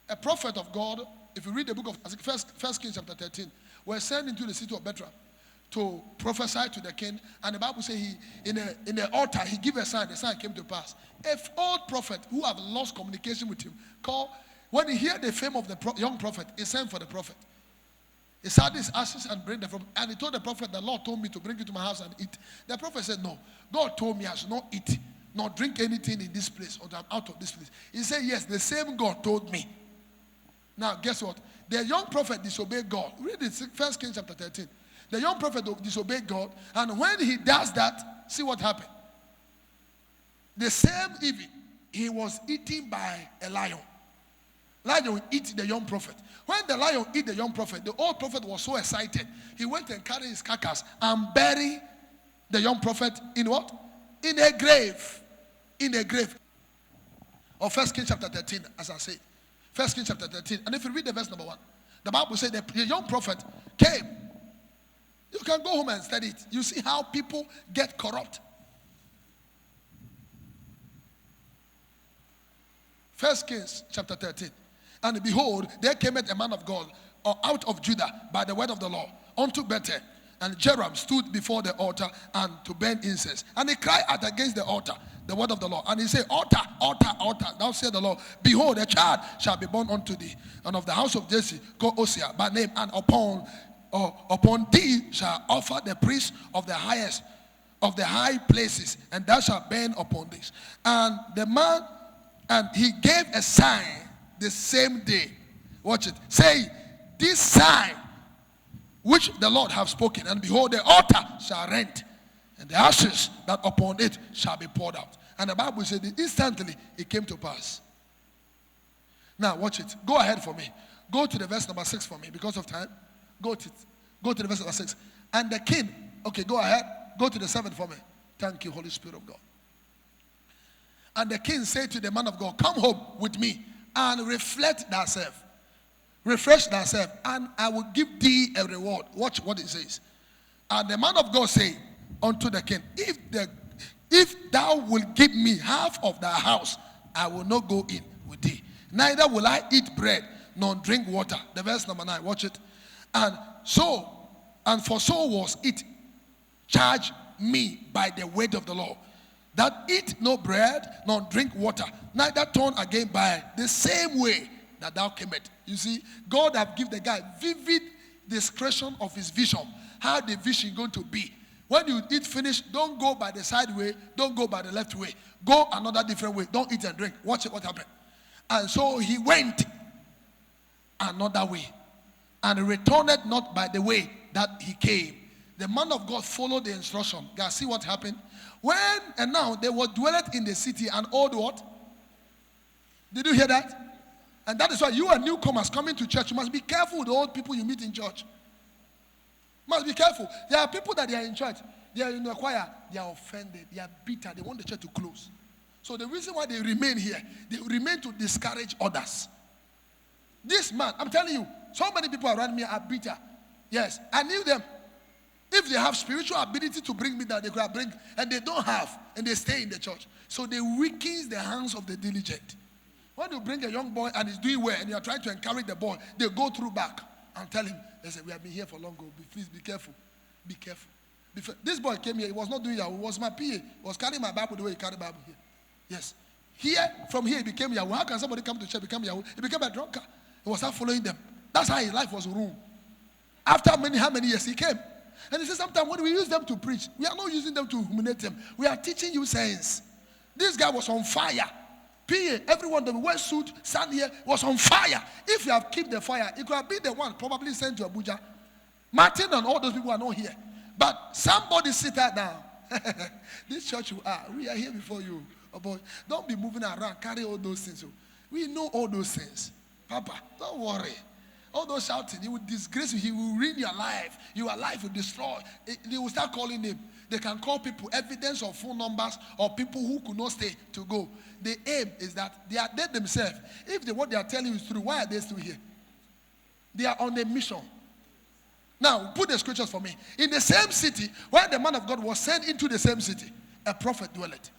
a prophet of God, if you read the book of First Kings chapter 13, were sent into the city of Bethlehem to prophesy to the king, and the Bible says he in the altar he gave a sign. The sign came to pass. A old prophet who have lost communication with him called, when he heard the fame of the young prophet, he sent for the prophet. He said his ashes and bring them from, and he told the prophet, the Lord told me to bring you to my house and eat. The prophet said, no, God told me I should not eat, nor drink anything in this place, or I'm out of this place. He said, yes, the same God told me. Now, guess what? The young prophet disobeyed God. Read it, 1 Kings chapter 13. The young prophet disobeyed God, and when he does that, see what happened. The same evening, he was eaten by a lion. Lion eat the young prophet. When the lion eat the young prophet, the old prophet was so excited. He went and carried his carcass and buried the young prophet in what? In a grave. In a grave. Of 1 Kings chapter 13, as I said. 1 Kings chapter 13. And if you read the verse number 1, the Bible says the young prophet came. You can go home and study it. You see how people get corrupt. 1 Kings chapter 13. And behold, there came a man of God out of Judah by the word of the Lord unto Bethel. And Joram stood before the altar and to burn incense. And he cried out against the altar, the word of the Lord. And he said, altar, altar, altar. Thou said the Lord, behold, a child shall be born unto thee. And of the house of Jesse, called Osiah by name. And upon thee shall offer the priest of the highest, of the high places. And thou shalt burn upon this. And the man, and he gave a sign the same day. Watch it. Say, this sign which the Lord have spoken, and behold, the altar shall rent, and the ashes that upon it shall be poured out. And the Bible said that instantly it came to pass. Now watch it. Go ahead for me. Go to the verse number 6 for me because of time. Go to the verse number 6. And the king, okay, go ahead. Go to the 7 for me. Thank you, Holy Spirit of God. And the king said to the man of God, come home with me and reflect thyself. Refresh thyself, and I will give thee a reward. Watch what it says. And the man of God said unto the king, if thou wilt give me half of thy house, I will not go in with thee. Neither will I eat bread, nor drink water. The verse number 9, watch it. And for so was it charged me by the word of the Lord, that eat no bread, nor drink water, neither turn again by the same way that thou camest. You see, God have given the guy vivid description of his vision, how the vision is going to be. When you eat finish, don't go by the side way, don't go by the left way. Go another different way. Don't eat and drink. Watch it, what happened. And so he went another way, and returned not by the way that he came. The man of God followed the instruction. Guys, see what happened? And now they were dwelled in the city and old what? Did you hear that? And that is why you are newcomers coming to church. You must be careful with the old people you meet in church. Must be careful. There are people that they are in church. They are in the choir. They are offended. They are bitter. They want the church to close. So the reason why they remain here, they remain to discourage others. This man, I'm telling you, so many people around me are bitter. Yes, I knew them. If they have spiritual ability to bring me down, they could have bring, and they don't have, and they stay in the church. So they weaken the hands of the diligent. When you bring a young boy and he's doing well, and you are trying to encourage the boy, they go through back and tell him, they say, we have been here for long, please be careful. Be careful. This boy came here, he was not doing Yahoo, he was my PA, he was carrying my Bible the way he carried the Bible here. Yes. From here he became Yahoo. How can somebody come to church become Yahoo? He became a drunkard. He was not following them. That's how his life was ruined. After how many years he came. And he said, sometimes when we use them to preach, we are not using them to humiliate them. We are teaching you sense. This guy was on fire. PA, everyone that wear suit, stand here, was on fire. If you have kept the fire, it could have been the one probably sent to Abuja. Martin and all those people are not here. But somebody sit her down. This church we are here before you. Oh boy, don't be moving around, carry all those things. We know all those things. Papa, don't worry. All those shouting, he will disgrace you, he will ruin your life. Your life will destroy. They will start calling him. They can call people evidence of phone numbers or people who could not stay to go. The aim is that they are dead themselves. If what they are telling you is true, why are they still here? They are on a mission. Now, put the scriptures for me. In the same city, where the man of God was sent into the same city, a prophet dwelled.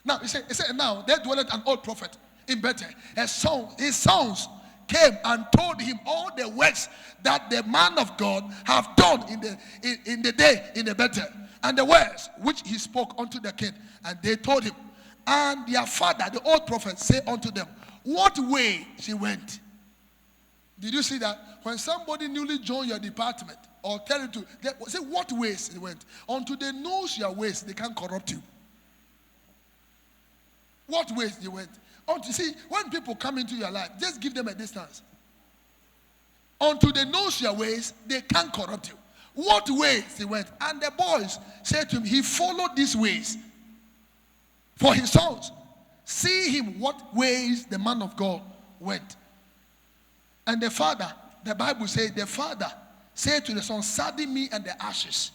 Now, he said, now, there dwelled an old prophet in Bethel. His sons came and told him all the works that the man of God have done in the day in the Bethel, and the words which he spoke unto the king. And they told him. And their father, the old prophet, said unto them, what way she went? Did you see that? When somebody newly joined your department or tell you to, say what ways they went. Until they know your ways, they can't corrupt you. What ways they went. Until, see, when people come into your life, just give them a distance. Until they know your ways, they can't corrupt you. What ways they went. And the boys said to him, he followed these ways for his sons. See him what ways the man of God went. And the father, the Bible says, the father said to the son, saddle me and the ashes.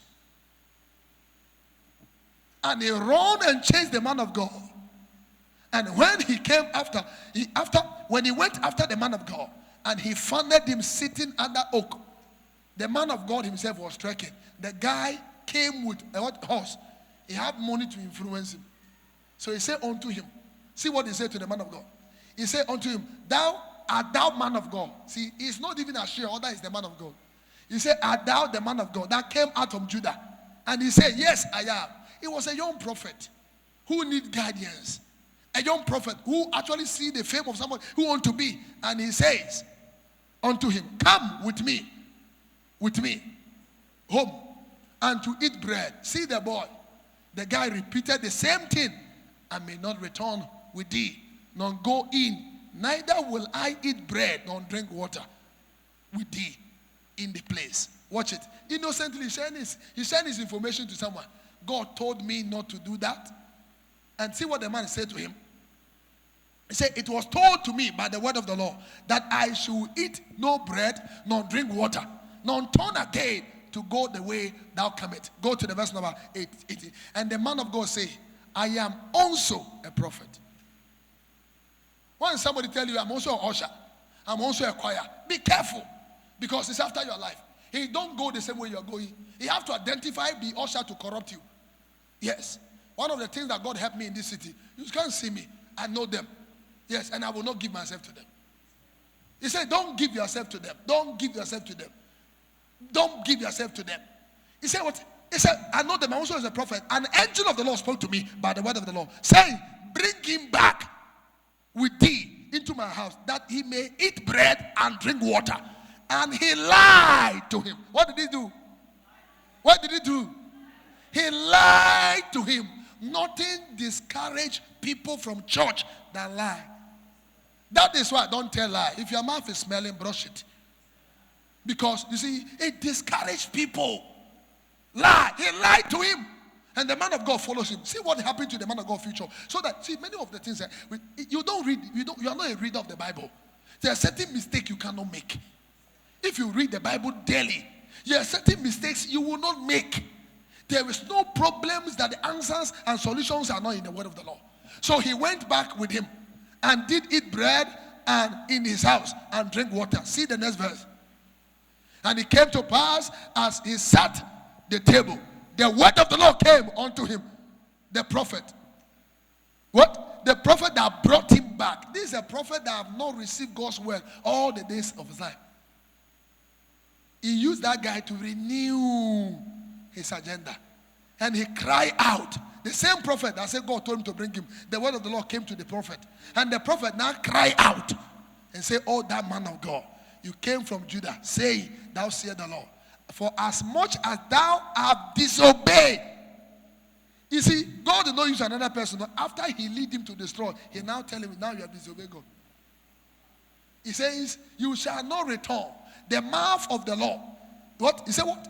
And he ran and chased the man of God. And when he came when he went after the man of God, and he found him sitting under oak, the man of God himself was trekking. The guy came with a horse. He had money to influence him. So he said unto him, see what he said to the man of God. He said unto him, thou art thou man of God. See, he's not even assured whether he's the man of God. He said, art thou the man of God that came out of Judah? And he said, yes, I am. He was a young prophet who need guidance. A young prophet who actually see the fame of someone who want to be. And he says unto him, come with me home and to eat bread. See the boy. The guy repeated the same thing. I may not return with thee, nor go in. Neither will I eat bread nor drink water with thee in the place. Watch it. Innocently, he shared his information to someone. God told me not to do that. And see what the man said to him. He said, it was told to me by the word of the Lord that I should eat no bread nor drink water, nor turn again to go the way thou comest. Go to the verse number 18. And the man of God say, I am also a prophet. When somebody tell you, I'm also an usher, I'm also a choir, be careful, because it's after your life. He don't go the same way you're going. He have to identify the usher to corrupt you. Yes. One of the things that God helped me in this city, you can't see me, I know them. Yes, and I will not give myself to them. He said, don't give yourself to them. Don't give yourself to them. Don't give yourself to them. He said what? He said, I know them, I also as a prophet. An angel of the Lord spoke to me by the word of the Lord, saying, bring him back with thee into my house, that he may eat bread and drink water. And he lied to him. What did he do? What did he do? He lied to him. Nothing discourage people from church than lie. That is why don't tell lie. If your mouth is smelling, brush it. Because, you see, it discourages people. Lie. He lied to him. And the man of God follows him. See what happened to the man of God future. So that, see, many of the things that you don't read, you are not a reader of the Bible. There are certain mistakes you cannot make. If you read the Bible daily, there are certain mistakes you will not make. There is no problems that the answers and solutions are not in the word of the Lord. So he went back with him and did eat bread and in his house and drink water. See the next verse. And it came to pass as he sat the table, the word of the Lord came unto him, the prophet. What? The prophet that brought him back. This is a prophet that have not received God's word all the days of his life. He used that guy to renew his agenda. And he cried out. The same prophet that said God told him to bring him, the word of the Lord came to the prophet. And the prophet now cried out and said, oh, that man of God, you came from Judah, say, thou sayest the Lord. For as much as thou have disobeyed. You see, God did not use another person. After he lead him to destroy, he now tell him, now you have disobeyed God. He says, you shall not return the mouth of the Lord. What? He said what?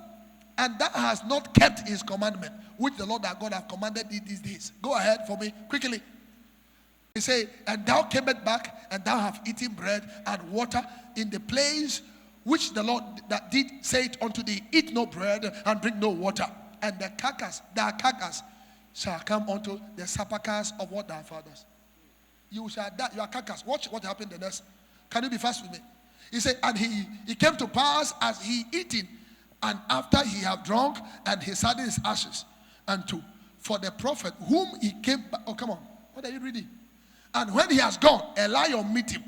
And that has not kept his commandment, which the Lord our God have commanded thee these days. Go ahead for me, quickly. He said, and thou camest back, and thou have eaten bread and water in the place which the Lord that did say it unto thee, eat no bread and drink no water. And the carcass shall come unto the sepulchres of what thy fathers. You shall die, your carcass. Watch what happened the next. Can you be fast with me? He said, and he came to pass as he eating, and after he have drunk, and he sat in his ashes, and to for the prophet whom he came back. Oh, come on. What are you reading? And when he has gone, a lion meet him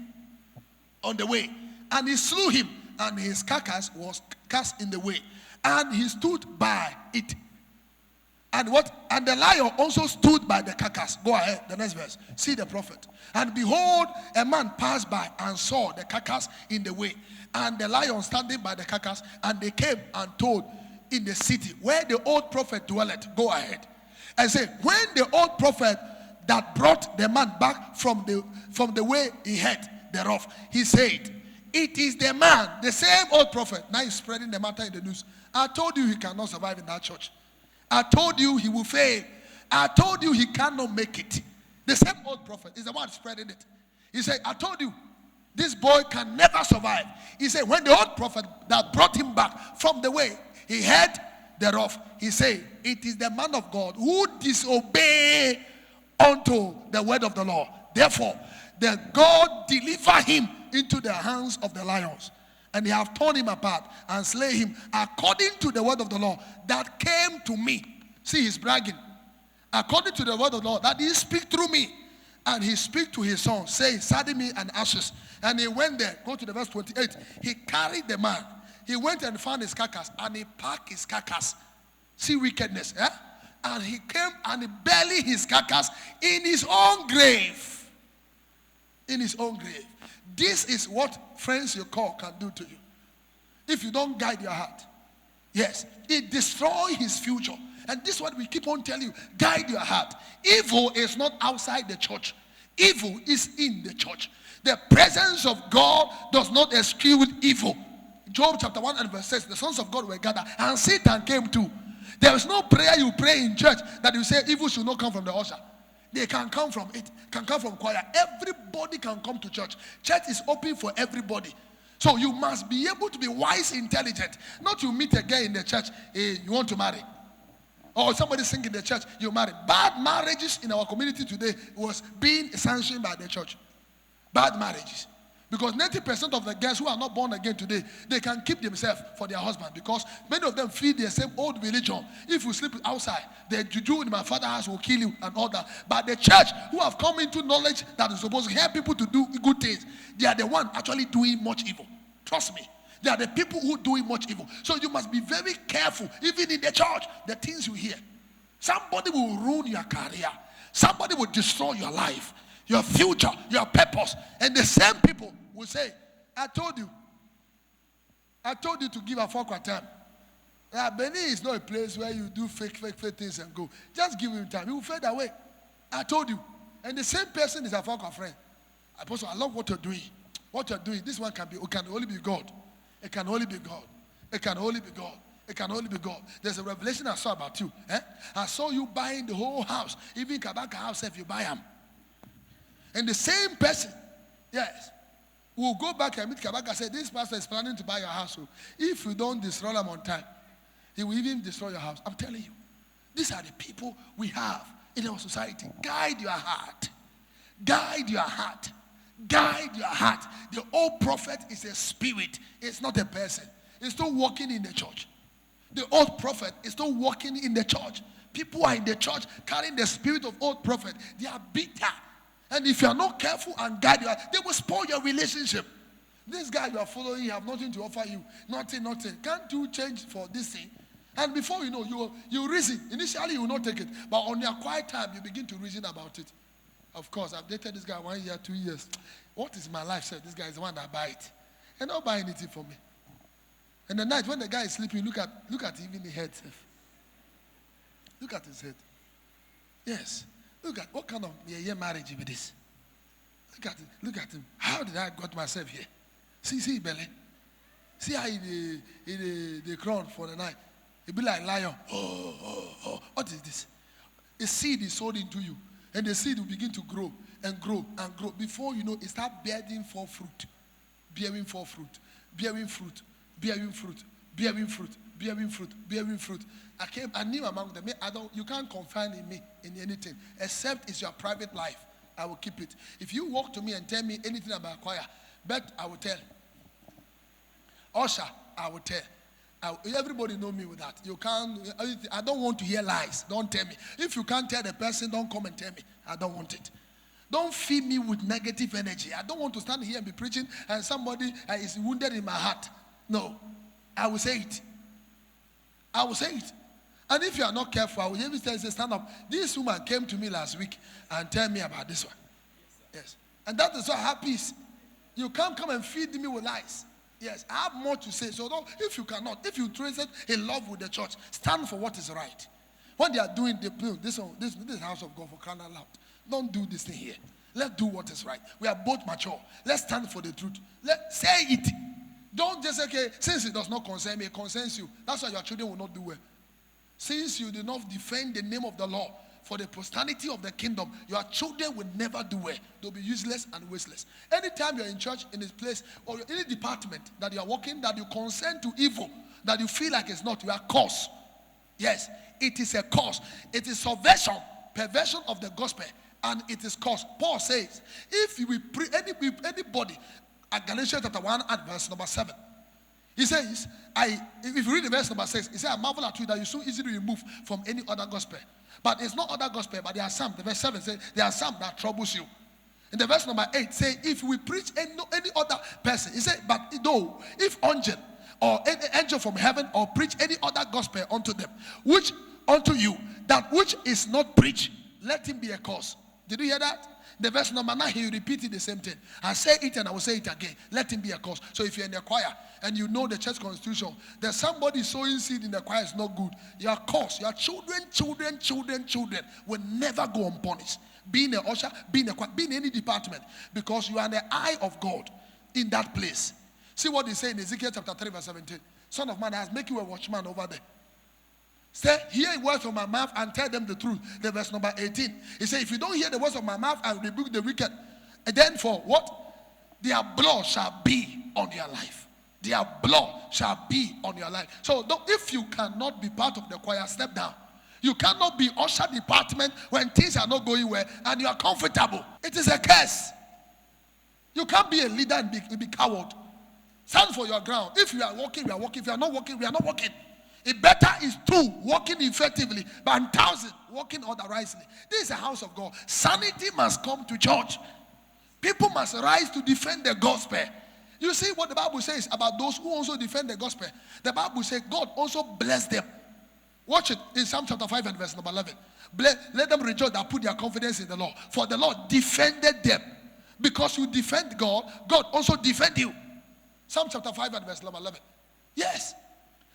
on the way, And he slew him, and his carcass was cast in the way. And he stood by it. And what? And the lion also stood by the carcass. Go ahead, the next verse. See the prophet. And behold, a man passed by and saw the carcass in the way, and the lion standing by the carcass. And they came and told in the city where the old prophet dwelleth. Go ahead. And say, when the old prophet that brought the man back from the way he had thereof, he said, it is the man, the same old prophet. Now he's spreading the matter in the news. I told you he cannot survive in that church. I told you he will fail. I told you he cannot make it. The same old prophet is the one spreading it. He said, I told you this boy can never survive. He said, when the old prophet that brought him back from the way he had thereof, he said, it is the man of God who disobey unto the word of the Lord. Therefore, the God deliver him into the hands of the lions. And they have torn him apart and slay him according to the word of the Lord that came to me. See, he's bragging. According to the word of the Lord that he speak through me. And he speak to his son, saying, saddle me and ashes. And he went there. Go to the verse 28. He carried the man. He went and found his carcass, and he packed his carcass. See wickedness. Eh? And he came and he buried his carcass in his own grave. In his own grave. This is what friends you call can do to you. If you don't guide your heart. Yes. It destroys his future. And this is what we keep on telling you. Guide your heart. Evil is not outside the church. Evil is in the church. The presence of God does not exclude evil. Job chapter 1 and verse 6. The sons of God were gathered and Satan came too. There is no prayer you pray in church that you say evil should not come from the usher. They can come from it, can come from choir. Everybody can come to church. Church is open for everybody. So you must be able to be wise, intelligent. Not you meet a girl in the church, you want to marry. Or somebody sing in the church, you marry. Bad marriages in our community today was being sanctioned by the church. Bad marriages. Because 90% of the girls who are not born again today, they can keep themselves for their husband. Because many of them feed the same old religion. If you sleep outside, the juju in my father's house will kill you and all that. But the church who have come into knowledge that is supposed to help people to do good things, they are the one actually doing much evil. Trust me. They are the people who doing much evil. So you must be very careful, even in the church, the things you hear. Somebody will ruin your career. Somebody will destroy your life, your future, your purpose. And the same people will say, I told you to give a fuck time. Benin is not a place where you do fake things and go. Just give him time. He will fade away. I told you. And the same person is a fuck friend. Apostle, I love what you're doing. What you're doing, this one can only be God. It can only be God. It can only be God. It can only be God. There's a revelation I saw about you. I saw you buying the whole house. Even Kabaka house, if you buy them. And the same person, yes, will go back and meet Kabaka and say, this pastor is planning to buy your house. So if you don't destroy them on time, he will even destroy your house. I'm telling you. These are the people we have in our society. Guide your heart. Guide your heart. Guide your heart. The old prophet is a spirit. It's not a person. It's still walking in the church. The old prophet is still walking in the church. People are in the church carrying the spirit of old prophet. They are bitter. And if you are not careful and guide your heart, they will spoil your relationship. This guy you are following, he have nothing to offer you. Nothing. Can't you change for this thing? And before you know, you reason. Initially, you will not take it. But on your quiet time, you begin to reason about it. Of course, I've dated this guy 1 year, 2 years. What is my life? Said this guy is the one that buy it. And not buy anything for me. And the night when the guy is sleeping, look at even the head. Look at his head. Yes. Look at what kind of marriage is this. Look at it. Look at him. How did I got myself here? See, belly. See how he crown for the night. It be like lion. Oh. What is this? A seed is sown into you. And the seed will begin to grow and grow and grow. Before you know, it starts bearing forth fruit. Bearing forth fruit. Bearing fruit. Bearing fruit. Bearing fruit. Bearing fruit. Bearing fruit. I knew among them. You can't confine in me in anything. Except it's your private life. I will keep it. If you walk to me and tell me anything about choir, bet I will tell. Usher, I will tell. Everybody know me with that. You can't. I don't want to hear lies. Don't tell me. If you can't tell the person, don't come and tell me. I don't want it. Don't feed me with negative energy. I don't want to stand here and be preaching and somebody is wounded in my heart. No, I will say it. I will say it. And if you are not careful, I will even say, stand up. This woman came to me last week and tell me about this one. Yes. And that is why I have peace. You can't come and feed me with lies. Yes, I have more to say. So if you cannot, if you trace it in love with the church, stand for what is right. When they are doing this house of God for crying out loud, don't do this thing here. Let's do what is right. We are both mature. Let's stand for the truth. Let's say it. Don't just say, okay, since it does not concern me, it concerns you. That's why your children will not do well. Since you do not defend the name of the Lord for the prosperity of the kingdom, your children will never do well. They'll be useless and wasteless. Anytime you're in church, in this place, or any department that you are working, that you consent to evil, that you feel like it's not, you are cursed. Yes, it is a curse. It is subversion, perversion of the gospel, and it is curse. Paul says, if you will anybody, at Galatians chapter 1 and verse number 7, he says, if you read the verse number 6, he says, I marvel at you that you so easily remove from any other gospel. But it's not other gospel, but there are some. The verse 7 says, there are some that troubles you. In the verse number 8, say, if we preach any other person, he said, but though, if angel or any angel from heaven or preach any other gospel unto them, which unto you, that which is not preached, let him be a curse. Did you hear that? The verse number 9, he repeated the same thing. I say it and I will say it again. Let him be a curse. So if you're in the choir and you know the church constitution, there's somebody sowing seed in the choir is not good. Your curse, your children will never go unpunished. Being an usher, being a choir, being in any department, because you are in the eye of God in that place. See what he said in Ezekiel chapter 3 verse 17. Son of man, I has make you a watchman over there. Say, hear words from my mouth and tell them the truth. The verse number 18. He said, if you don't hear the words of my mouth, I will rebuke the wicked. And then for what? Their blood shall be on your life. Their blood shall be on your life. So if you cannot be part of the choir, step down. You cannot be usher department when things are not going well and you are comfortable. It is a curse. You can't be a leader and be coward. Stand for your ground. If you are walking, we are walking. If you are not walking, we are not walking. It better is 2 walking effectively than 1,000 walking otherwisely. This is a house of God. Sanity must come to church. People must rise to defend the gospel. You see what the Bible says about those who also defend the gospel. The Bible says God also bless them. Watch it in Psalm chapter 5 and verse number 11. Let them rejoice that put their confidence in the Lord. For the Lord defended them. Because you defend God, God also defend you. Psalm chapter 5 and verse number 11. Yes.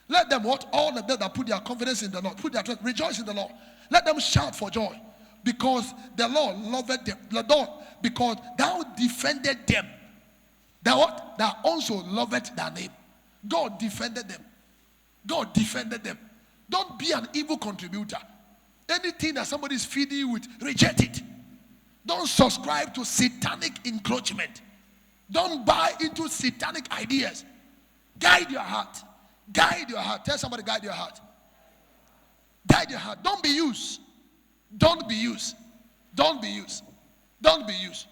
Let them what? All of them that put their confidence in the Lord, put their trust, rejoice in the Lord. Let them shout for joy. Because the Lord loved them. The Lord, because thou defended them. Thou what? Thou also loved thy name. God defended them. God defended them. Don't be an evil contributor. Anything that somebody is feeding you with, reject it. Don't subscribe to satanic encroachment. Don't buy into satanic ideas. Guide your heart. Guide your heart. Tell somebody, guide your heart. Guide your heart. Don't be used. Don't be used. Don't be used. Don't be used.